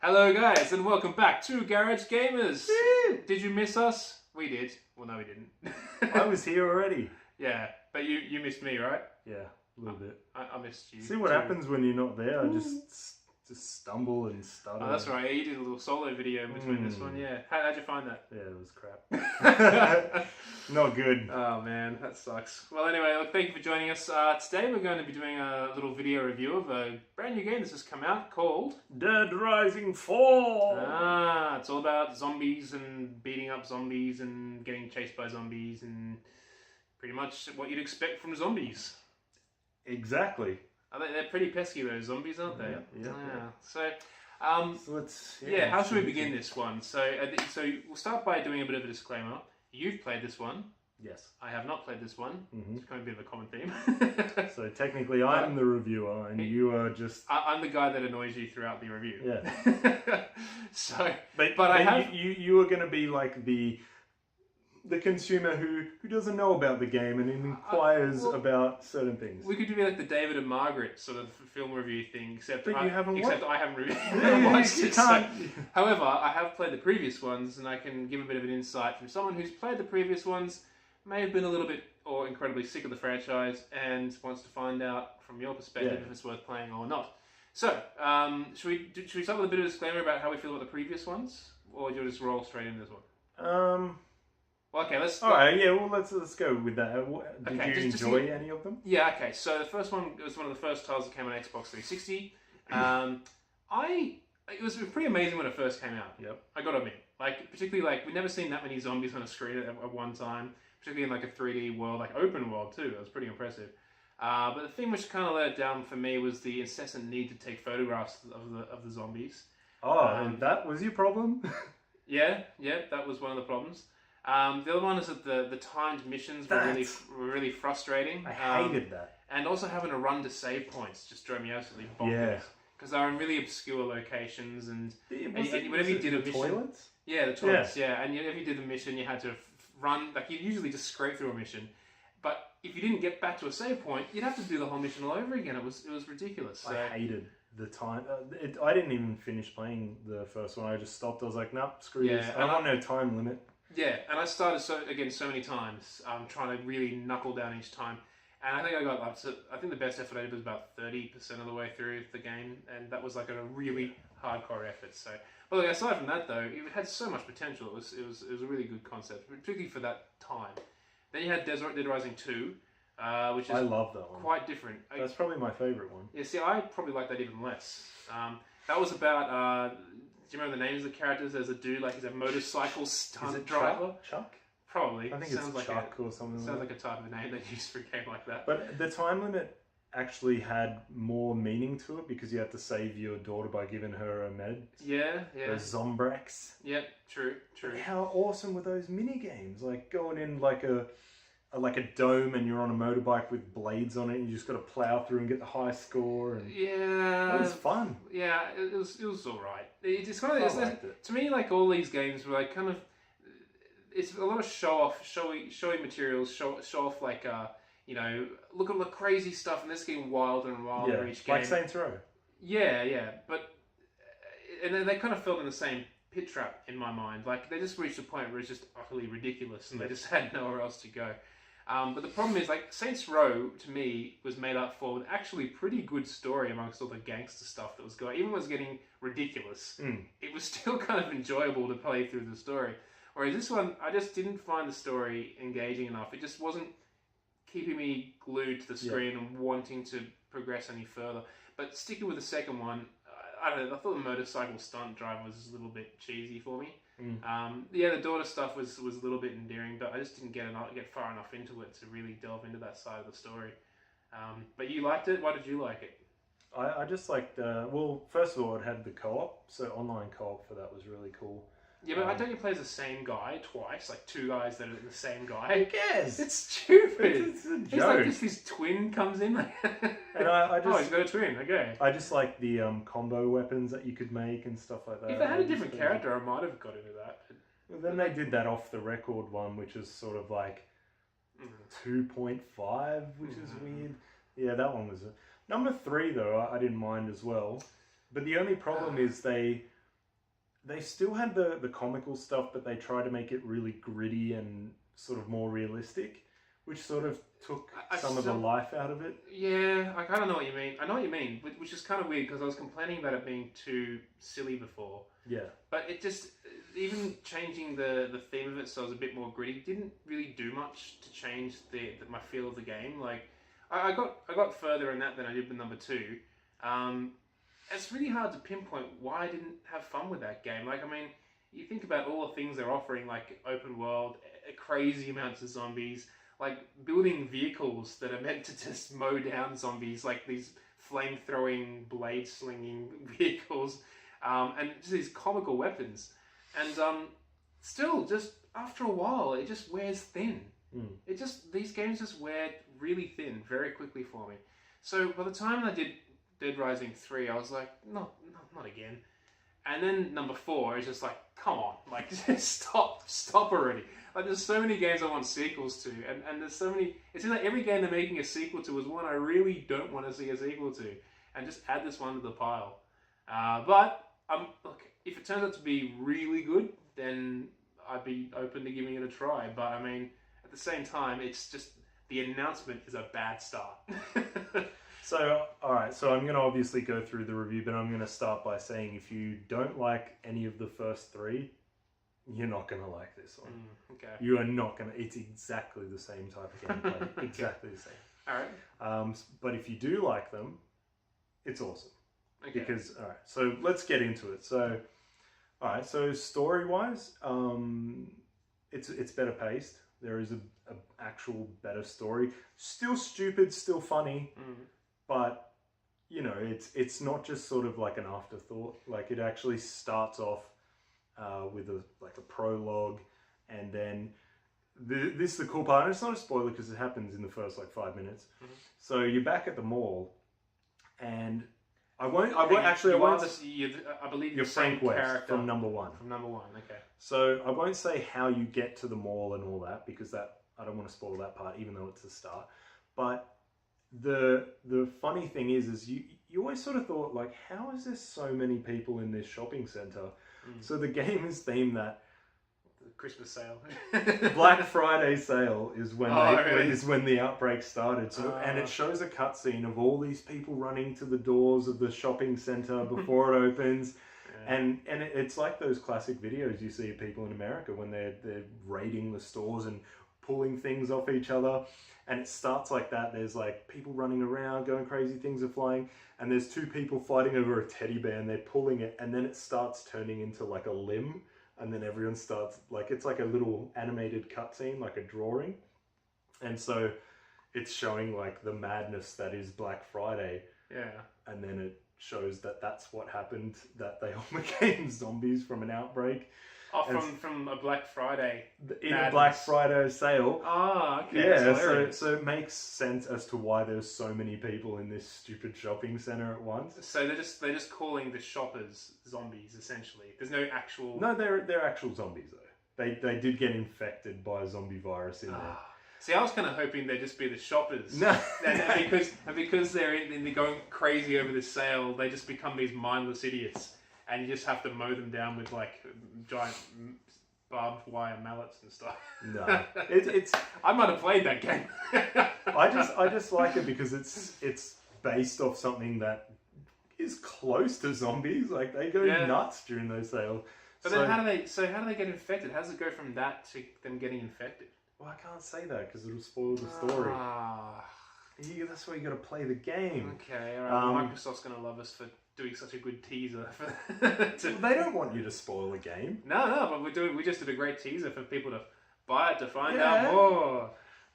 Hello guys and welcome back to Garage Gamers. Did you miss us? We did. Well, no we didn't. I was here already. Yeah, but you missed me, right? Yeah, a little bit. I missed you. See what happens when you're not there? I just stumble and stutter. Oh, that's right. Yeah, you did a little solo video in between this one. Yeah. How'd you find that? Yeah, it was crap. Not good. Oh man, that sucks. Well, anyway, look, thank you for joining us. Today we're going to be doing a little video review of a brand new game that's just come out called Dead Rising 4! It's all about zombies and beating up zombies and getting chased by zombies and pretty much what you'd expect from zombies. Exactly. They're pretty pesky, those zombies, aren't they? Yeah. So, So let's... how should we begin this one? So we'll start by doing a bit of a disclaimer. You've played this one. Yes. I have not played this one. Mm-hmm. It's kind of a bit of a common theme. So technically I'm the reviewer and you are just... I'm the guy that annoys you throughout the review. Yeah. But I have... You are going to be like the consumer who doesn't know about the game and inquires about certain things. We could do like the David and Margaret sort of film review thing, except I haven't watched it. However, I have played the previous ones, and I can give a bit of an insight from someone who's played the previous ones, may have been a little bit or incredibly sick of the franchise, and wants to find out from your perspective if it's worth playing or not. So, should we start with a bit of a disclaimer about how we feel about the previous ones, or do you just roll straight into this one? Well, okay, let's... Alright, yeah, well, let's go with that. Did you enjoy any of them? Yeah, okay, so the first one was one of the first titles that came on Xbox 360. It was pretty amazing when it first came out. Yep. I gotta admit. Particularly, we'd never seen that many zombies on a screen at one time, particularly in, a 3D world, open world, too. That was pretty impressive. But the thing which kind of let it down for me was the incessant need to take photographs of the zombies. Oh, and that was your problem? Yeah, that was one of the problems. The other one is that the timed missions were really frustrating. I hated that. And also having to run to save points just drove me absolutely bonkers. Yeah. Because they were in really obscure locations, and whenever you did a mission... toilets? Yeah, the toilets, yeah. And whenever you did the mission, you had to run... you usually just scrape through a mission. But if you didn't get back to a save point, you'd have to do the whole mission all over again. It was ridiculous. So. I hated the time. I didn't even finish playing the first one. I just stopped. I was like, nope, screw this. I want no time limit. Yeah, and I started so many times, trying to really knuckle down each time. And I think I got up to, I think the best effort I did was about 30% of the way through the game, and that was a really hardcore effort. So, but aside from that though, it had so much potential. It was a really good concept, particularly for that time. Then you had Dead Rising 2, which is I love that one. Quite different. That's probably my favourite one. Yeah, see, I probably like that even less. That was about. Do you remember the names of the characters? There's a dude, he's a motorcycle stunt driver. Chuck? Probably. I think it's Chuck or something. Sounds like a type of name they use for a game like that. But the time limit actually had more meaning to it because you had to save your daughter by giving her a med. Yeah. Those Zombrex. Yep, true. But how awesome were those mini games? Going in like a dome and you're on a motorbike with blades on it and you just got to plow through and get the high score. And that was fun. Yeah, it was all right. It's kind of to me, all these games were it's a lot of showy materials, show off look at the crazy stuff, and this getting wilder and wilder each game. Like Saints Row. Yeah, but and then they kind of fell in the same pit trap in my mind. They just reached a point where it's just utterly ridiculous, and they just had nowhere else to go. But the problem is, Saints Row, to me, was made up for with actually pretty good story amongst all the gangster stuff that was going. Even when it was getting ridiculous, it was still kind of enjoyable to play through the story. Whereas this one, I just didn't find the story engaging enough. It just wasn't keeping me glued to the screen and wanting to progress any further. But sticking with the second one, I don't know, I thought the motorcycle stunt drive was a little bit cheesy for me. The daughter stuff was a little bit endearing, but I just didn't get far enough into it to really delve into that side of the story. But you liked it? Why did you like it? I just liked, well, first of all, it had the co-op, so online co-op for that was really cool. Yeah, but don't you play as the same guy twice? Two guys that are the same guy? Who cares? It's stupid. It's a joke. It's his twin comes in. And I just, he's got a twin, okay. I just like the combo weapons that you could make and stuff like that. If they had a different character, I might have got into that. Well, then they did that off the record one, which is sort of 2.5, which is weird. Yeah, that one was... Number 3, though, I didn't mind as well. But the only problem is they they still had the comical stuff, but they tried to make it really gritty and sort of more realistic, which sort of took some of the life out of it. Yeah, I kind of know what you mean. I know what you mean, which is kind of weird because I was complaining about it being too silly before. Yeah. But it just, even changing the theme of it so it was a bit more gritty, didn't really do much to change my feel of the game. Like, I got further in that than I did with number 2. It's really hard to pinpoint why I didn't have fun with that game. Like, I mean, you think about all the things they're offering, like open world, crazy amounts of zombies, like building vehicles that are meant to just mow down zombies, like these flame-throwing, blade-slinging vehicles, and just these comical weapons. And still, just after a while, it just wears thin. These games just wear really thin very quickly for me. So by the time I did Dead Rising 3, I was like, not again. And then number 4 is just like, come on, like, just stop already. Like, there's so many games I want sequels to, and there's so many. It seems like every game they're making a sequel to is one I really don't want to see a sequel to, and just add this one to the pile. But look, if it turns out to be really good, then I'd be open to giving it a try. But I mean, at the same time, it's just the announcement is a bad start. So, alright, so I'm going to obviously go through the review, but I'm going to start by saying if you don't like any of the first 3, you're not going to like this one. Okay. You are not going to, it's exactly the same type of gameplay. Exactly the same. Alright. But if you do like them, it's awesome. Okay. Because, alright, so let's get into it. So, alright, so story-wise, it's better paced. There is a actual better story. Still stupid, still funny. But, you know, it's not just sort of like an afterthought. Like, it actually starts off with a prologue, and then this is the cool part. And it's not a spoiler because it happens in the first like 5 minutes. So you're back at the mall, and I believe you're Frank West from number 1. From number 1, okay. So I won't say how you get to the mall and all that because I don't want to spoil that part, even though it's the start. But the funny thing is you always sort of thought, like, how is there so many people in this shopping center? So the game is themed that the Christmas sale, Black Friday sale is when really? is when the outbreak started. So and it shows a cutscene of all these people running to the doors of the shopping center before it opens. And it's like those classic videos you see of people in America when they're raiding the stores and pulling things off each other. And it starts like that. There's like people running around, going crazy, things are flying. And there's 2 people fighting over a teddy bear and they're pulling it. And then it starts turning into like a limb. And then everyone starts, like, it's like a little animated cutscene, like a drawing. And so it's showing like the madness that is Black Friday. Yeah. And then it shows that that's what happened, that they all became zombies from an outbreak. Oh, from a Black Friday. In a Black Friday sale. Ah, okay. Yeah, so it makes sense as to why there's so many people in this stupid shopping center at once. So they're just calling the shoppers zombies, essentially. There's no actual... No, they're actual zombies, though. They did get infected by a zombie virus in there. See, I was kind of hoping they'd just be the shoppers. No. and because they're going crazy over this sale, they just become these mindless idiots. And you just have to mow them down with like giant barbed wire mallets and stuff. No, it's. I might have played that game. I just like it because it's based off something that is close to zombies. Like they go nuts during those sales. But then how do they get infected? How does it go from that to them getting infected? Well, I can't say that because it'll spoil the story. That's why you got to play the game. Okay, alright. Microsoft's gonna love us for doing such a good teaser. They don't want you to spoil a game. No, but we just did a great teaser for people to buy it to find out more.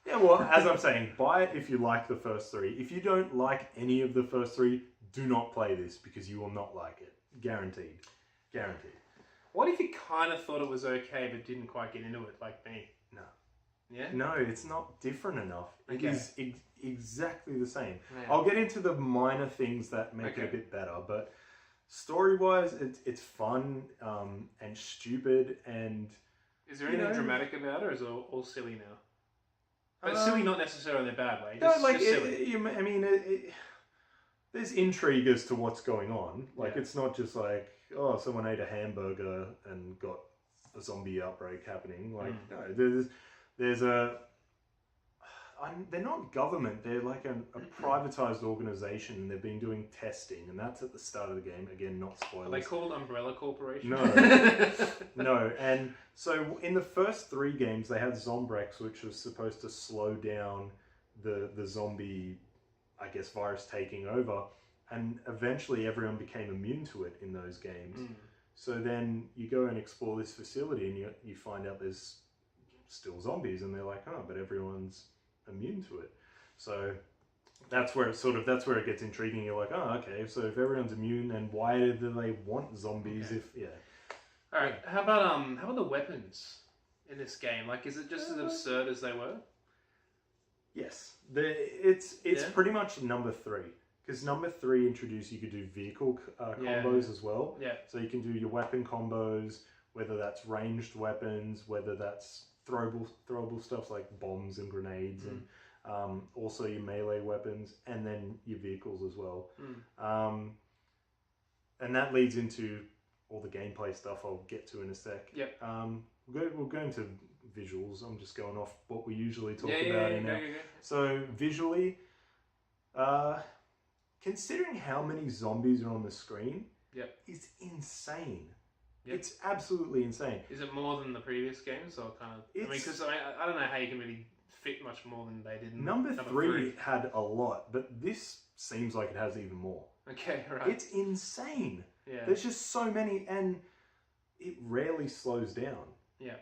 Yeah, well, as I'm saying, buy it if you like the first 3. If you don't like any of the first 3, do not play this because you will not like it. Guaranteed. Guaranteed. What if you kind of thought it was okay but didn't quite get into it, like me? No. Yeah? No, it's not different enough. It is exactly the same. Yeah. I'll get into the minor things that make it a bit better, but story-wise, it's fun and stupid and... Is there anything dramatic about it, or is it all silly now? But silly not necessarily in a bad way, just silly. There's intrigue as to what's going on. Like, it's not just like, oh, someone ate a hamburger and got a zombie outbreak happening. Like, no, there's a... they're not government, they're like a privatized organization, and they've been doing testing, and that's at the start of the game. Again, not spoilers. Are they called Umbrella Corporation? No. No, and so in the first 3 games, they had Zombrex, which was supposed to slow down the zombie, I guess, virus taking over, and eventually everyone became immune to it in those games. So then you go and explore this facility, and you find out there's still zombies, and they're like, oh, but everyone's immune to it. So that's where it gets intriguing. You're like, oh, okay, so if everyone's immune, then why do they want zombies? All right, how about the weapons in this game? Like, is it just as absurd as they were? Yes, it's pretty much number 3, because number 3 introduced you could do vehicle combos as well. So you can do your weapon combos, whether that's ranged weapons, whether that's throwable stuff like bombs and grenades, and also your melee weapons, and then your vehicles as well. And that leads into all the gameplay stuff I'll get to in a sec. We'll go into visuals. I'm just going off what we usually talk about in there. So visually, considering how many zombies are on the screen, is insane. It's absolutely insane. Is it more than the previous games, or kind of? I mean, because I don't know how you can really fit much more than they did. Number 3 had a lot, but this seems like it has even more. Okay, right. It's insane. There's just so many, and it rarely slows down.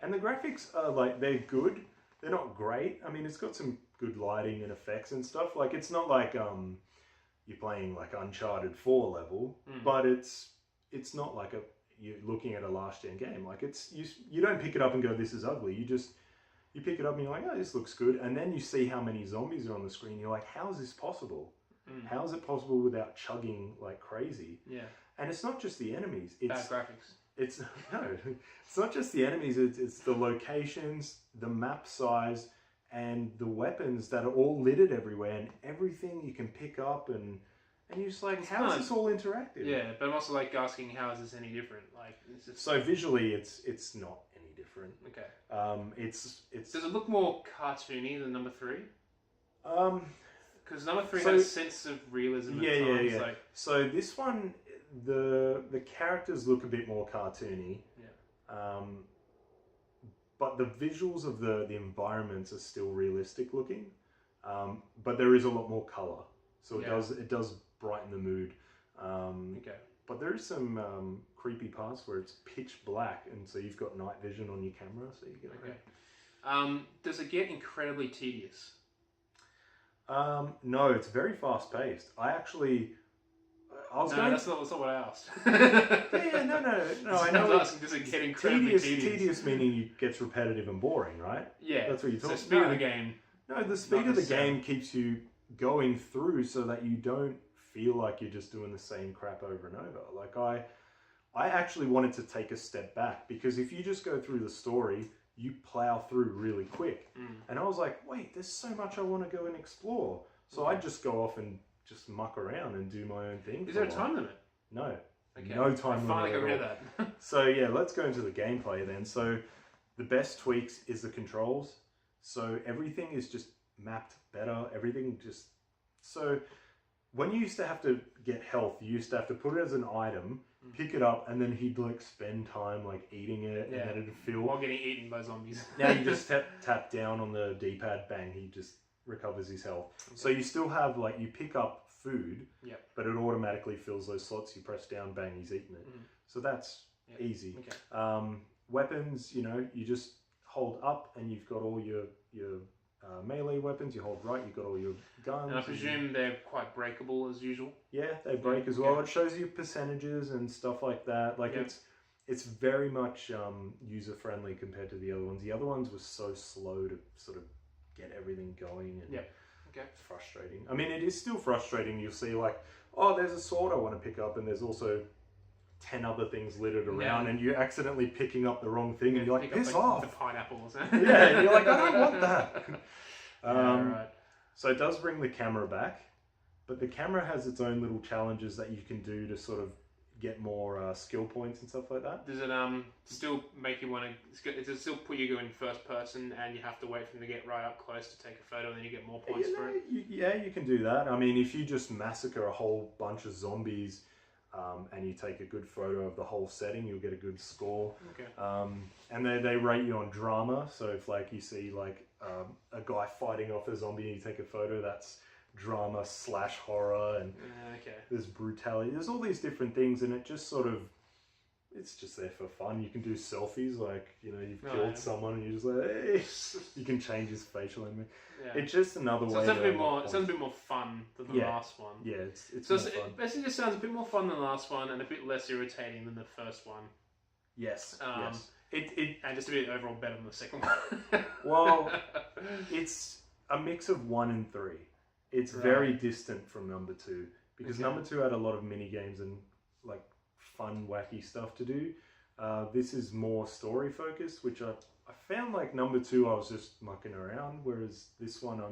And the graphics are like, they're good. They're not great. I mean, it's got some good lighting and effects and stuff. Like, it's not like you're playing like Uncharted 4 level, but it's not like you're looking at a last gen game. Like, you don't pick it up and go, this is ugly. You pick it up and you're like, oh, this looks good. And then you see how many zombies are on the screen. You're like, how is this possible? How is it possible without chugging like crazy? And it's not just the enemies. It's bad graphics. It's not just the enemies. It's the locations, the map size, and the weapons that are all littered everywhere, and everything you can pick up, and you're just like, how is this all interactive? Yeah, but I'm also like asking, how is this any different? Like, it's just... So visually, it's not any different. Okay. It's. Does it look more cartoony than number 3? Because number 3 so, has a sense of realism. Yeah. Like... So this one, the characters look a bit more cartoony. But the visuals of the environments are still realistic looking. But there is a lot more color, so it does brighten the mood. But there is some creepy parts where it's pitch black, and so you've got night vision on your camera, so you get Does it get incredibly tedious? No, it's very fast paced. That's not what I asked. No. I know. Asking, does it get incredibly tedious? Tedious meaning it gets repetitive and boring, right? Yeah. That's what you're talking about. So speed of the game. No, the speed of the game keeps you going through so that you don't feel like you're just doing the same crap over and over. Like, I actually wanted to take a step back, because if you just go through the story, you plow through really quick. And I was like, wait, there's so much I want to go and explore. So I'd just go off and just muck around and do my own thing. Is there a time limit? No. Okay. No time limit. Finally got rid of that. So yeah, let's go into the gameplay then. So the best tweaks is the controls. So everything is just mapped better. Everything just... So when you used to have to get health, you used to have to put it as an item, pick it up, and then he'd like spend time like eating it, and then it'd feel... While getting eaten by zombies. Now you just tap down on the D-pad, bang, he just recovers his health. Okay. So you still have like, you pick up food, but it automatically fills those slots. You press down, bang, he's eating it. So that's easy. Okay. Weapons, you just hold up and you've got all your melee weapons. You hold right, you've got all your guns. And I presume they're quite breakable as usual? Yeah, they break as well. It shows you percentages and stuff like that. Like it's very much user-friendly compared to the other ones. The other ones were so slow to sort of get everything going, and it's frustrating. I mean, it is still frustrating. You'll see like, oh, there's a sword I want to pick up, and there's also 10 other things littered around, and you're accidentally picking up the wrong thing, and you're like, piss off! The pineapple or something. Yeah, you're like, I don't want that. Right. So it does bring the camera back, but the camera has its own little challenges that you can do to sort of get more skill points and stuff like that. Does it still make you want to? Does it still put you in first person, and you have to wait for them to get right up close to take a photo, and then you get more points for it? You can do that. I mean, if you just massacre a whole bunch of zombies, and you take a good photo of the whole setting, you'll get a good score. Okay. And they rate you on drama. So if like you see like a guy fighting off a zombie and you take a photo, that's drama / horror, and Okay. there's brutality. There's all these different things, and it just sort of, it's just there for fun. You can do selfies, like, you know, you've killed someone and you're just like, hey, you can change his facial image. Yeah. It's just another way. It sounds a bit more fun than the last one. Yeah, it's so more fun. it basically just sounds a bit more fun than the last one and a bit less irritating than the first one. Yes. Yes. And just a bit overall better than the second one. Well, it's a mix of 1 and 3. It's very distant from number 2 because number 2 had a lot of mini games and like fun, wacky stuff to do. This is more story focused, which I found like number 2 I was just mucking around, whereas this one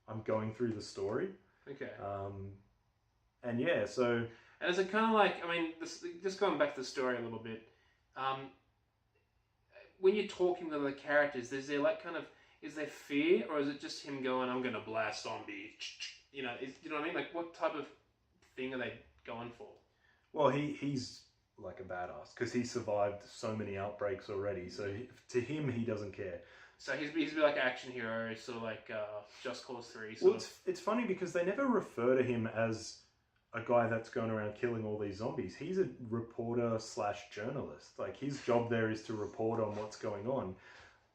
I'm going through the story. Okay. And yeah, so. And is it kind of like, I mean, just going back to the story a little bit, when you're talking with the characters, is there like kind of, is there fear, or is it just him going, I'm going to blast zombie, you know what I mean? Like, what type of thing are they going for? Well, he's like a badass because he survived so many outbreaks already. So to him, he doesn't care. So he's a bit like an action hero, sort of like Just Cause 3. Well, it's funny because they never refer to him as a guy that's going around killing all these zombies. He's a reporter / journalist. Like, his job there is to report on what's going on.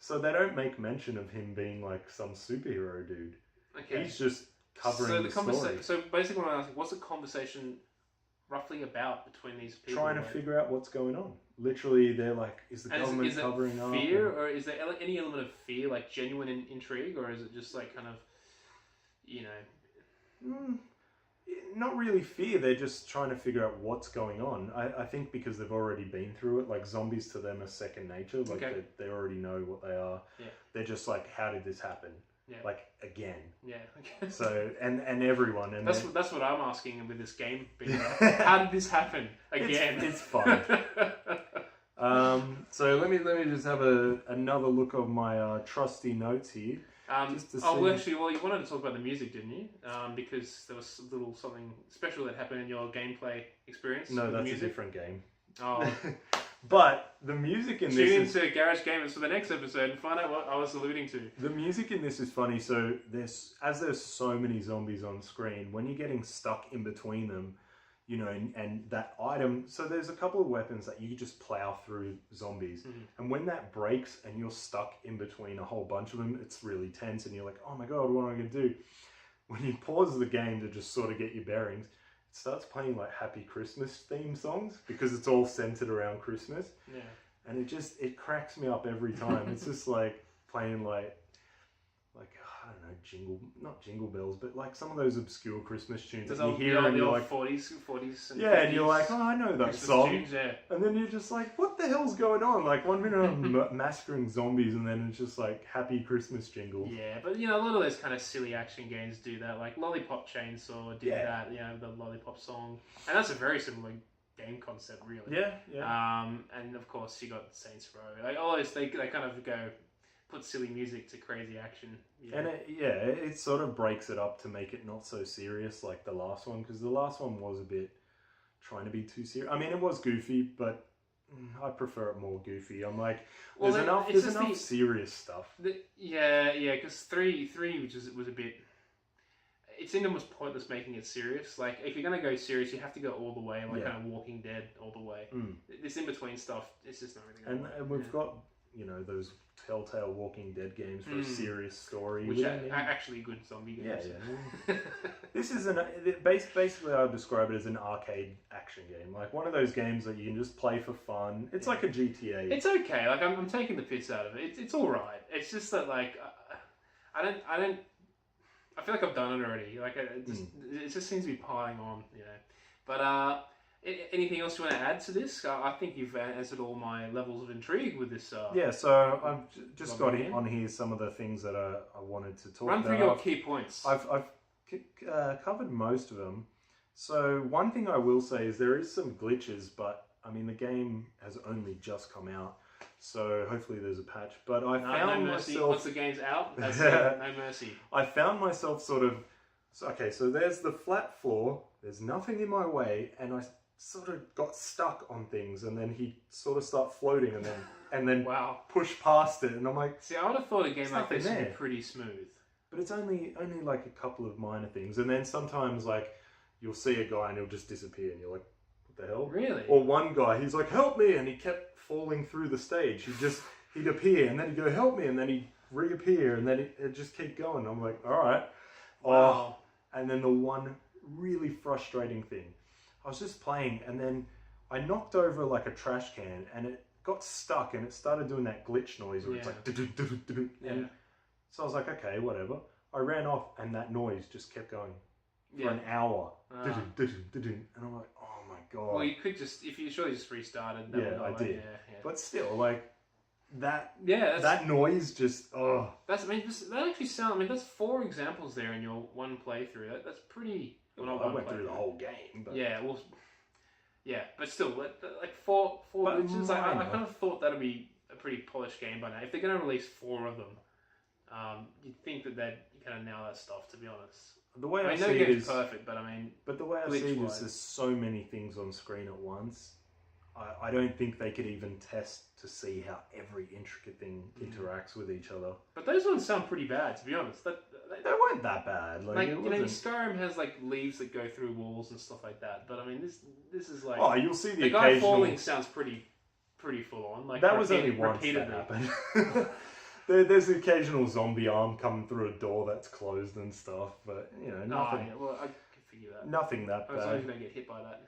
So they don't make mention of him being like some superhero dude. Okay. He's just covering the story. So basically, when I ask, what's the conversation roughly about between these people? Trying to figure out what's going on. Literally, they're like, is the government covering up? Fear, or is there any element of fear, like genuine intrigue, or is it just like kind of, you know? Not really fear. They're just trying to figure out what's going on. I think because they've already been through it. Like, zombies to them are second nature. Like, they already know what they are. Yeah. They're just like, how did this happen? Yeah. Like, again. Yeah. Okay. So, and everyone. And that's what I'm asking with this game. How did this happen again? It's fun. So let me just have another look of my trusty notes here. Well, you wanted to talk about the music, didn't you? Because there was a little something special that happened in your gameplay experience. No, that's a different game. Oh. But the music in this is... Tune into Garage Gamers for the next episode and find out what I was alluding to. The music in this is funny. So there's so many zombies on screen, when you're getting stuck in between them, you know, and that item... So there's a couple of weapons that you just plow through zombies. Mm-hmm. And when that breaks and you're stuck in between a whole bunch of them, it's really tense and you're like, oh my God, what am I going to do? When you pause the game to just sort of get your bearings, it starts playing like Happy Christmas theme songs because it's all centered around Christmas. Yeah. And it cracks me up every time. It's just like playing like I don't know, not jingle bells, but like some of those obscure Christmas tunes that you hear and you're like 40s and 50s, and you're like, oh, I know that Christmas song. Tunes, yeah. And then you're just like, what the hell's going on? Like, 1 minute I'm massacring zombies, and then it's just like Happy Christmas jingle. Yeah, but you know, a lot of those kind of silly action games do that. Like Lollipop Chainsaw did that. You know, the Lollipop song, and that's a very similar game concept, really. Yeah. And of course you got Saints Row. Like all those, they kind of go. Put silly music to crazy action. Yeah. And it sort of breaks it up to make it not so serious like the last one, because the last one was a bit trying to be too serious. I mean, it was goofy, but I prefer it more goofy. I'm like, there's enough serious stuff. Because 3 was a bit... It seemed almost pointless making it serious. Like, if you're going to go serious, you have to go all the way, like kind of Walking Dead all the way. This in-between stuff, it's just not really going to work. And we've got, you know, those Telltale Walking Dead games for a serious story. Which are actually good zombie games. Yeah. This is basically I would describe it as an arcade action game. Like one of those games that you can just play for fun. It's like a GTA. It's okay. Like I'm taking the piss out of it. It's all right. It's just that like I feel like I've done it already. Like it just seems to be piling on, you know. But anything else you want to add to this? I think you've answered all my levels of intrigue with this. So I've just got on here some of the things that I wanted to talk about. Run through your key points. I've covered most of them. So one thing I will say is there is some glitches, but I mean the game has only just come out, so hopefully there's a patch. But I found no mercy. myself. Once the game's out, that's it. No mercy. I found myself sort of. So there's the flat floor. There's nothing in my way, and I sort of got stuck on things, and then he sort of start floating, and then Wow. push past it, and I'm like, See, I would have thought a game There's like this nothing would be there. pretty smooth. but it's only like a couple of minor things, and then sometimes like you'll see a guy and he'll just disappear, and you're like, what the hell? Really? Or one guy, he's like, help me, and he kept falling through the stage. He'd appear, and then he'd go, help me, and then he'd reappear, and then it just keep going. I'm like, all right. Wow. And then the one really frustrating thing, I was just playing, and then I knocked over like a trash can, and it got stuck, and it started doing that glitch noise where it's like, do-do-do-do-do. And so I was like, okay, whatever. I ran off, and that noise just kept going for an hour. Do-do-do-do-do. And I'm like, oh my god. Well, you could just, if you surely just restarted. Yeah, I did. Yeah. But still, like, that noise just, That's, I mean, that actually sounds, I mean, that's 4 examples there in your one playthrough. That's pretty, I went through the whole game. But... Yeah, well, yeah, but still, like four glitches, I kind of thought that'd be a pretty polished game by now. If they're going to release 4 of them, you'd think that they'd kind of nail that stuff, to be honest. The way I mean, see no it game's is perfect, but I mean, but the way I see it is, there's so many things on screen at once. I don't think they could even test to see how every intricate thing interacts with each other. But those ones sound pretty bad, to be honest. They weren't that bad. Like you know, Skyrim has like leaves that go through walls and stuff like that. But I mean, this is like, oh, you'll see the guy occasional... falling sounds pretty full on. Like that was only once that happened. There's the occasional zombie arm coming through a door that's closed and stuff, but you know, nothing. Yeah, well, I can figure that. Nothing that bad. As long as you don't get hit by that.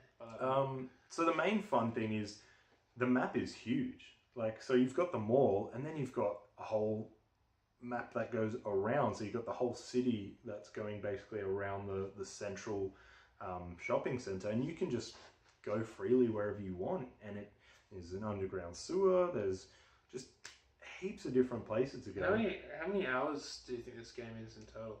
So the main fun thing is the map is huge. Like, so you've got the mall, and then you've got a whole map that goes around. So you've got the whole city that's going basically around the central shopping center, and you can just go freely wherever you want. And it is an underground sewer. There's just heaps of different places to go. How many hours do you think this game is in total?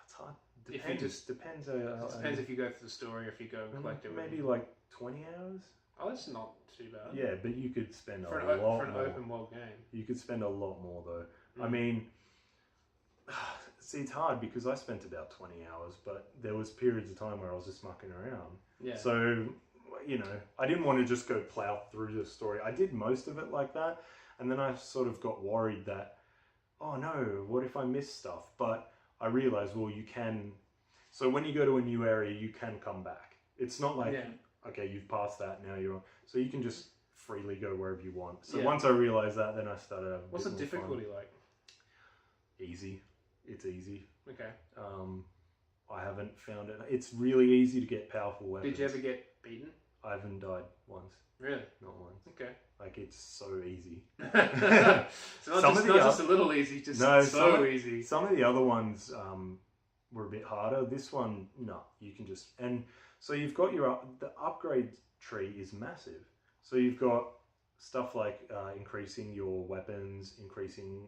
It's hard. Depends. Depends. It depends if you go through the story or if you go and collect it. Maybe like 20 hours. Oh, that's not too bad. Yeah, but you could spend for a lot more. For an open world game. You could spend a lot more though. I mean, see, it's hard because I spent about 20 hours, but there was periods of time where I was just mucking around. Yeah. So, you know, I didn't want to just go plow through the story. I did most of it like that, and then I sort of got worried that, oh no, what if I miss stuff? But I realized, well, you can. So when you go to a new area, you can come back. It's not like, okay, you've passed that, now you're on. So you can just freely go wherever you want. So once I realized that, then I started having What's the difficulty like? Easy. It's easy. Okay. I haven't found it. It's really easy to get powerful weapons. Did you ever get beaten? I haven't died once. Really? Not once. Okay. Like, it's so easy. So not just a little easy, just so easy. Some of the other ones were a bit harder. This one, no, you can just... And so you've got the upgrade tree is massive. So you've got stuff like increasing your weapons, increasing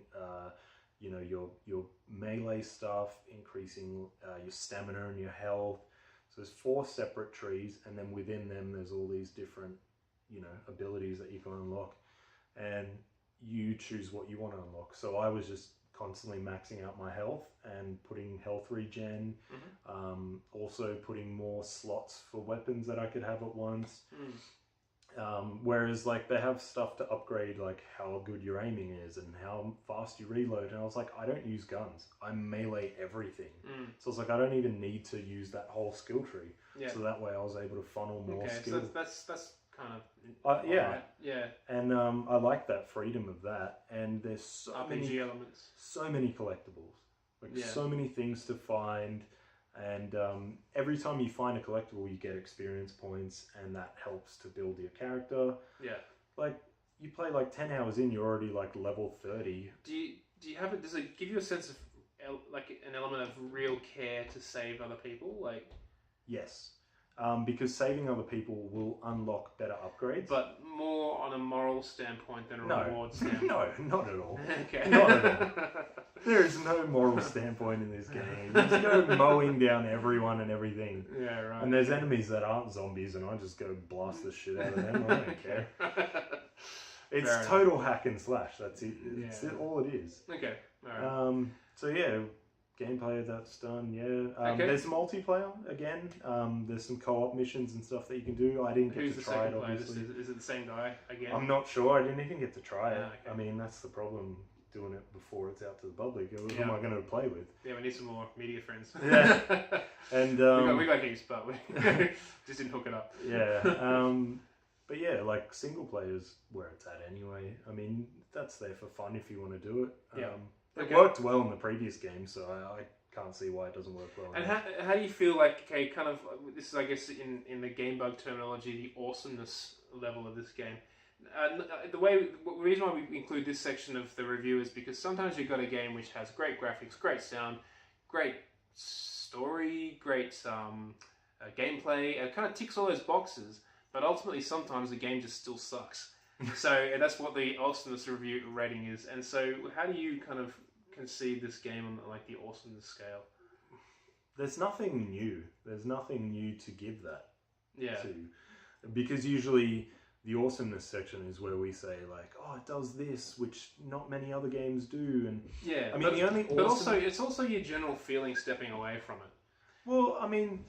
you know, your melee stuff, increasing your stamina and your health. So there's 4 separate trees, and then within them there's all these different, you know, abilities that you can unlock, and you choose what you want to unlock. So I was just constantly maxing out my health and putting health regen, also putting more slots for weapons that I could have at once. Whereas like they have stuff to upgrade, like how good your aiming is and how fast you reload, and I was like, I don't use guns, I melee everything. So I was like, I don't even need to use that whole skill tree. So that way I was able to funnel more skill. So that's kind of yeah. Yeah. And I like that freedom of that, and there's so RPG elements, so many collectibles, like so many things to find. And every time you find a collectible, you get experience points, and that helps to build your character. Yeah. Like, you play like 10 hours in, you're already like level 30. Do you have it? Does it give you a sense of like an element of real care to save other people? Like, yes, because saving other people will unlock better upgrades. But more more on a moral standpoint than a No. reward standpoint. No, not at all. Okay. Not at all. There is no moral standpoint in this game. You just go mowing down everyone and everything. Yeah, right. And there's enemies that aren't zombies, and I just go blast the shit out of them. I don't care. It's Fair total hack and slash. That's it. It's Yeah. all it is. Okay. All right. So yeah, gameplay that's done. Yeah. Okay. There's multiplayer again. There's some co-op missions and stuff that you can do. I didn't get Who's to the try second it. player? Obviously, Is it the same guy again? I'm not sure. I didn't even get to try it. Ah, okay. I mean, that's the problem doing it before it's out to the public. Who Yeah. am I going to play with? Yeah, we need some more media friends. Yeah. And we got heaps, but we just didn't hook it up. yeah. But yeah, like single players where it's at anyway. I mean, that's there for fun if you want to do it. Yeah. It Okay. worked well in the previous game, so I can't see why it doesn't work well. And now. how do you feel like, okay, kind of, this is, I guess, in the Gamebug terminology, the awesomeness level of this game. The reason why we include this section of the review is because sometimes you've got a game which has great graphics, great sound, great story, great gameplay, and it kind of ticks all those boxes, but ultimately sometimes the game just still sucks. So and that's what the awesomeness review rating is. And so how do you kind of concede this game on like the awesomeness scale? There's nothing new. There's nothing new to give that Yeah. to. Because usually the awesomeness section is where we say like, oh, it does this, which not many other games do. And Yeah. I mean, the only but also it's also your general feeling stepping away from it. Well, I mean,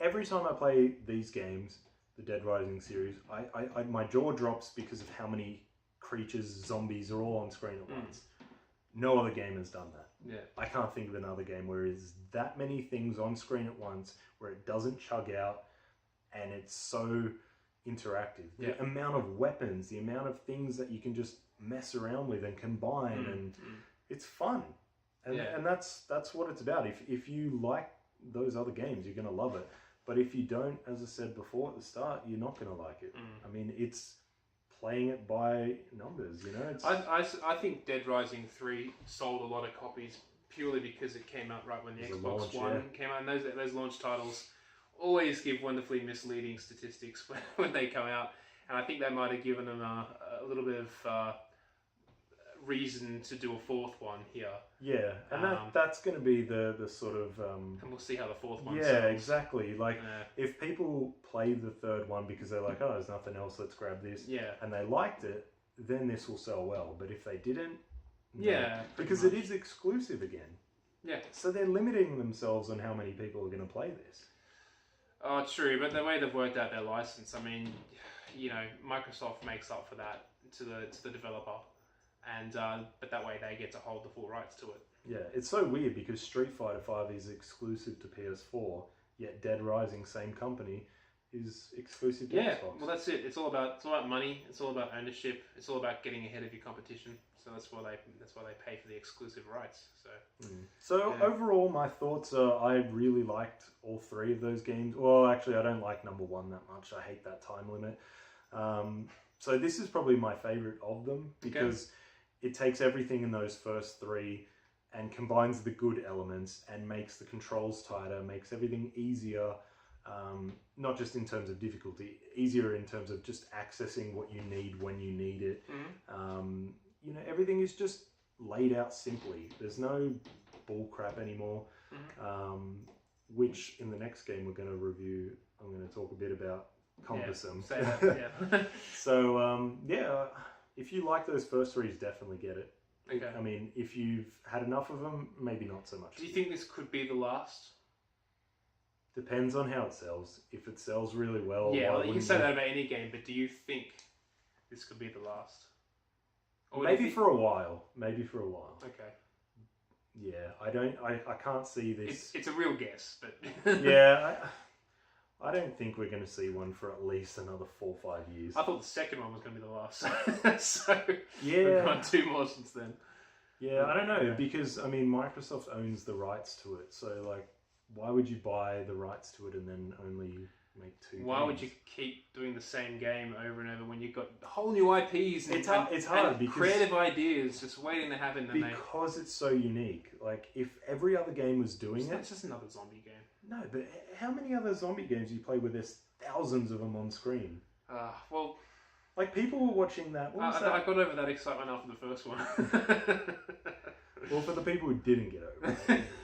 every time I play these games, the Dead Rising series, I my jaw drops because of how many creatures, zombies are all on screen at once. No other game has done that. Yeah. I can't think of another game where there's that many things on screen at once, where it doesn't chug out, and it's so interactive. Yeah. The amount of weapons, the amount of things that you can just mess around with and combine, and it's fun. And, Yeah. and that's what it's about. If you like those other games, you're going to love it. But if you don't, as I said before at the start, you're not going to like it. I mean, it's playing it by numbers, you know? It's... I think Dead Rising 3 sold a lot of copies purely because it came out right when the It was a Xbox launch, One yeah. came out. And those launch titles always give wonderfully misleading statistics when they come out. And I think that might have given them a little bit of reason to do a fourth one here. Yeah, and that's going to be the sort of... and we'll see how the fourth one yeah, sells. exactly. Like, if people play the third one because they're like, oh, there's nothing else, let's grab this, Yeah. and they liked it, then this will sell well. But if they didn't... no. Yeah. Because it is exclusive again. Yeah. So they're limiting themselves on how many people are going to play this. Oh, true, but the way they've worked out their license, I mean, you know, Microsoft makes up for that to the developer, and but that way they get to hold the full rights to it. Yeah, it's so weird because Street Fighter V is exclusive to PS4, yet Dead Rising, same company, is exclusive to Xbox. Well, that's it. It's all about money. It's all about ownership. It's all about getting ahead of your competition. So that's why they pay for the exclusive rights. So Overall, my thoughts are I really liked all three of those games. Well, actually, I don't like number one that much. I hate that time limit. So this is probably my favorite of them because it takes everything in those first three and combines the good elements and makes the controls tighter, makes everything easier. Not just in terms of difficulty, easier in terms of just accessing what you need when you need it. You know, everything is just laid out simply. There's no bull crap anymore. Which in the next game we're going to review, I'm going to talk a bit about cumbersome. So if you like those first threes, definitely get it. Okay. I mean, if you've had enough of them, maybe not so much. Do you think this could be the last? Depends on how it sells. If it sells really well, Yeah, why well, you can wouldn't say that about any game, but do you think this could be the last? Or Maybe for a while. Maybe for a while. Okay. Yeah, I can't see this. It's a real guess, but Yeah, I don't think we're going to see one for at least another 4 or 5 years. I thought the second one was going to be the last. So Yeah. we've got 2 more since then. Yeah, I don't know, because, I mean, Microsoft owns the rights to it, so, like, why would you buy the rights to it and then only make 2 Why would you keep doing the same game over and over when you've got whole new IPs and, It's hard and because... creative ideas just waiting to happen? Because it's so unique. Like, if every other game was doing it... It's just another zombie game. No, but how many other zombie games do you play where there's thousands of them on screen? Well... Like, people were watching that. What was I that? got over that excitement after the first one. Well, for the people who didn't get over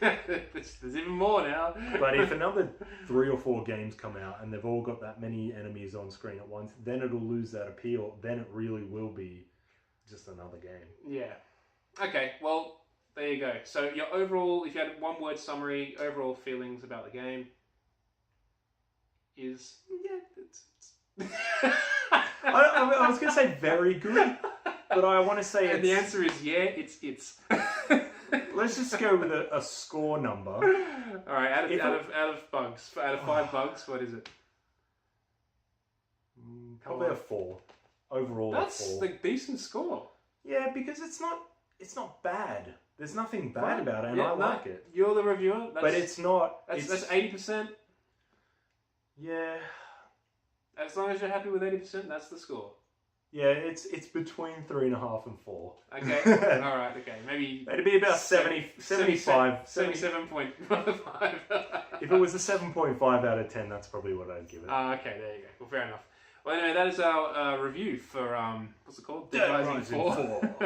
it. There's even more now. But if another 3 or 4 games come out and they've all got that many enemies on screen at once, then it'll lose that appeal. Then it really will be just another game. Yeah. Okay, well, there you go. So your overall, if you had one word summary, overall feelings about the game is... Yeah, it's... I was going to say very good, but I want to say and the answer is yeah, it's. Let's just go with a score number. All right, out of bugs, out of 5 bugs, what is it? Probably a 4. Overall, that's a 4. the decent score. Yeah, because it's not bad. There's nothing bad about it, and I like it. You're the reviewer, but it's not. That's 80%. Yeah. As long as you're happy with 80%, that's the score. Yeah, it's between 3.5 and 4. Okay. All right. Okay. Maybe it'd be about 75. 77.5. If it was a 7.5 out of 10, that's probably what I'd give it. Okay. There you go. Well, fair enough. Well, anyway, that is our review for what's it called? Dead Rising 4.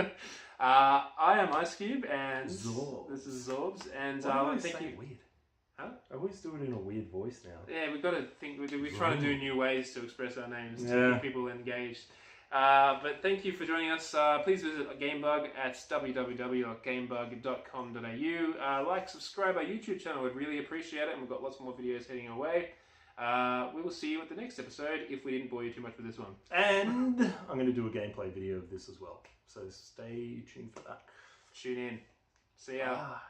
I am Ice Cube, and Zorbs. this is Zorbs, and thank you. Weird. Huh? I always do it in a weird voice now. Yeah, we've got to think. We're trying to do new ways to express our names to Yeah. keep people engaged. But thank you for joining us. Please visit Gamebug at www.gamebug.com.au. Like, subscribe our YouTube channel. We'd really appreciate it, and we've got lots more videos heading our way. We will see you at the next episode if we didn't bore you too much with this one. And I'm going to do a gameplay video of this as well. So stay tuned for that. Tune in. See ya. Bye.